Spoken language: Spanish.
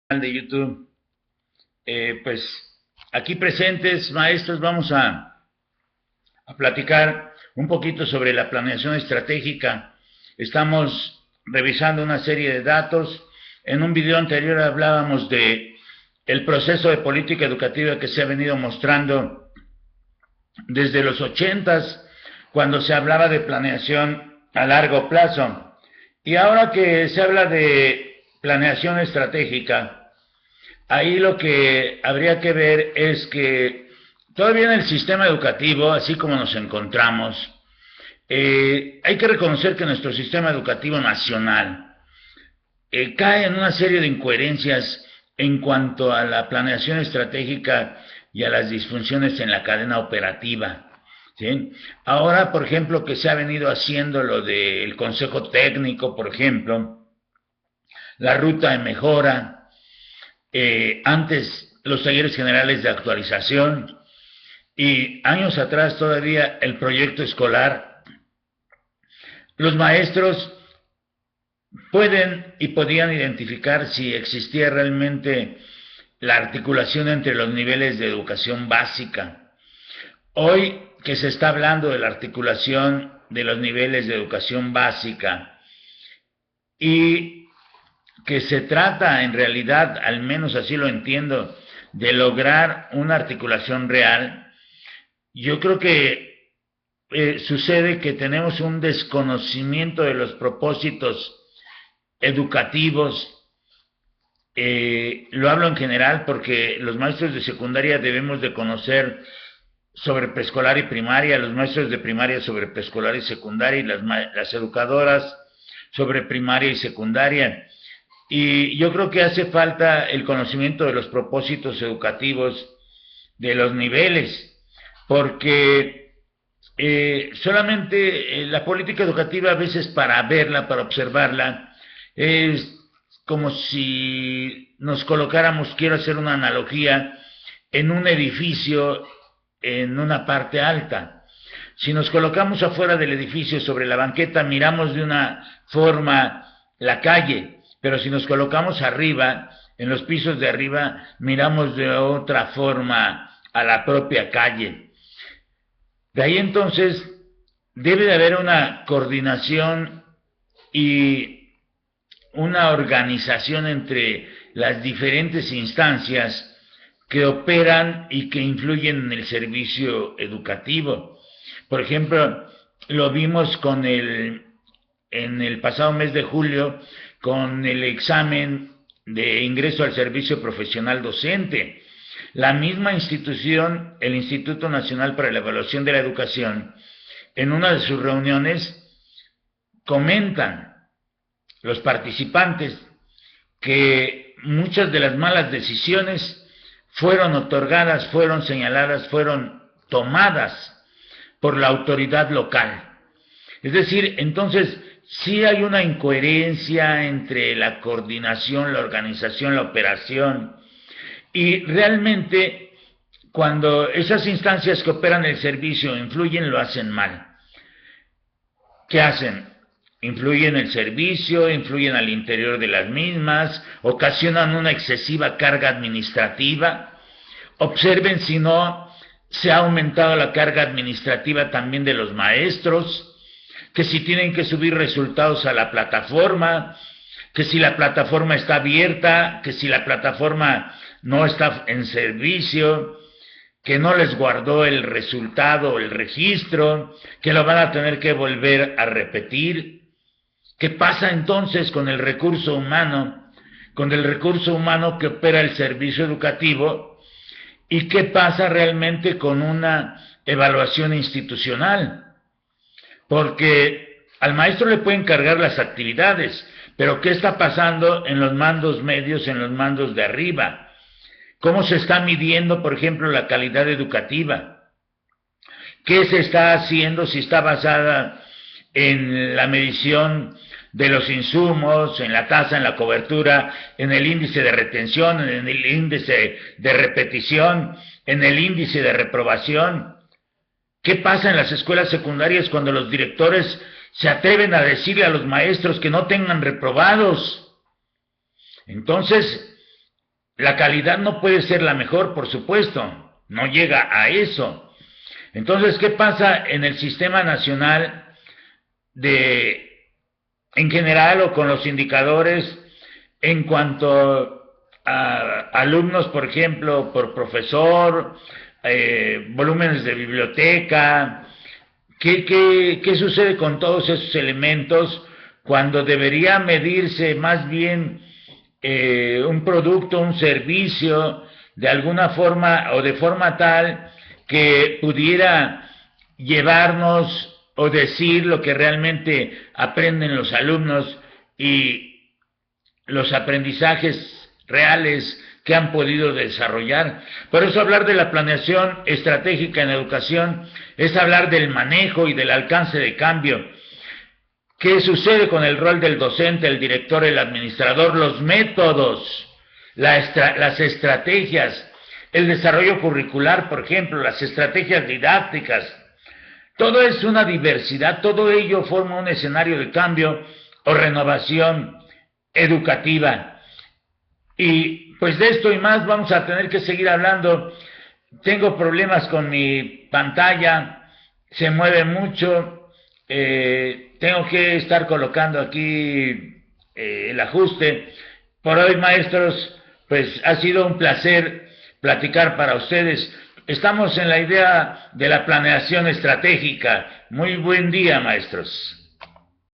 De YouTube. Pues aquí presentes, maestros, vamos a platicar un poquito sobre la planeación estratégica. Estamos revisando una serie de datos. En un video anterior hablábamos de el proceso de política educativa que se ha venido mostrando desde los 80s, cuando se hablaba de planeación a largo plazo. Y ahora que se habla de planeación estratégica, ahí lo que habría que ver es que todavía en el sistema educativo, así como nos encontramos, hay que reconocer que nuestro sistema educativo nacional cae en una serie de incoherencias en cuanto a la planeación estratégica y a las disfunciones en la cadena operativa. ¿Sí? Ahora, por ejemplo, que se ha venido haciendo lo del Consejo Técnico, por ejemplo, la ruta de mejora, antes los talleres generales de actualización y años atrás todavía el proyecto escolar. Los maestros pueden y podían identificar si existía realmente la articulación entre los niveles de educación básica. Hoy que se está hablando de la articulación de los niveles de educación básica y que se trata en realidad, al menos así lo entiendo, de lograr una articulación real, yo creo que sucede que tenemos un desconocimiento de los propósitos educativos. Lo hablo en general porque los maestros de secundaria debemos de conocer sobre preescolar y primaria, los maestros de primaria sobre preescolar y secundaria, y las educadoras sobre primaria y secundaria. Y yo creo que hace falta el conocimiento de los propósitos educativos de los niveles, porque solamente la política educativa, a veces para verla, para observarla, es como si nos colocáramos, quiero hacer una analogía, en un edificio en una parte alta. Si nos colocamos afuera del edificio sobre la banqueta, miramos de una forma la calle, pero si nos colocamos arriba, en los pisos de arriba, miramos de otra forma a la propia calle. De ahí entonces debe de haber una coordinación y una organización entre las diferentes instancias que operan y que influyen en el servicio educativo. Por ejemplo, lo vimos en el pasado mes de julio con el examen de ingreso al servicio profesional docente. La misma institución, el Instituto Nacional para la Evaluación de la Educación, en una de sus reuniones comentan los participantes que muchas de las malas decisiones fueron otorgadas, fueron señaladas, fueron tomadas por la autoridad local. Es decir, entonces, sí hay una incoherencia entre la coordinación, la organización, la operación, y realmente cuando esas instancias que operan el servicio influyen, lo hacen mal. ¿Qué hacen? Influyen el servicio, influyen al interior de las mismas, ocasionan una excesiva carga administrativa. Observen si no se ha aumentado la carga administrativa también de los maestros, que si tienen que subir resultados a la plataforma, que si la plataforma está abierta, que si la plataforma no está en servicio, que no les guardó el resultado o el registro, que lo van a tener que volver a repetir. ¿Qué pasa entonces con el recurso humano? Con el recurso humano que opera el servicio educativo, y qué pasa realmente con una evaluación institucional. Porque al maestro le pueden cargar las actividades, pero ¿qué está pasando en los mandos medios, en los mandos de arriba? ¿Cómo se está midiendo, por ejemplo, la calidad educativa? ¿Qué se está haciendo si está basada en la medición de los insumos, en la tasa, en la cobertura, en el índice de retención, en el índice de repetición, en el índice de reprobación? ¿Qué pasa en las escuelas secundarias cuando los directores se atreven a decirle a los maestros que no tengan reprobados? Entonces, La calidad no puede ser la mejor, por supuesto, no llega a eso. Entonces, ¿qué pasa en el sistema nacional en general o con los indicadores en cuanto a alumnos, por ejemplo, por profesor, volúmenes de biblioteca? ¿Qué sucede con todos esos elementos cuando debería medirse más bien un producto, un servicio, de alguna forma o de forma tal que pudiera llevarnos o decir lo que realmente aprenden los alumnos y los aprendizajes reales que han podido desarrollar? Por eso hablar de la planeación estratégica en educación es hablar del manejo y del alcance de cambio. ¿Qué sucede con el rol del docente, el director, el administrador, los métodos, las estrategias, el desarrollo curricular, por ejemplo, las estrategias didácticas? Todo es una diversidad, todo ello forma un escenario de cambio o renovación educativa. Y pues de esto y más vamos a tener que seguir hablando. Tengo problemas con mi pantalla, se mueve mucho, tengo que estar colocando aquí el ajuste. Por hoy, maestros, pues ha sido un placer platicar para ustedes. Estamos en la idea de la planeación estratégica. Muy buen día, maestros.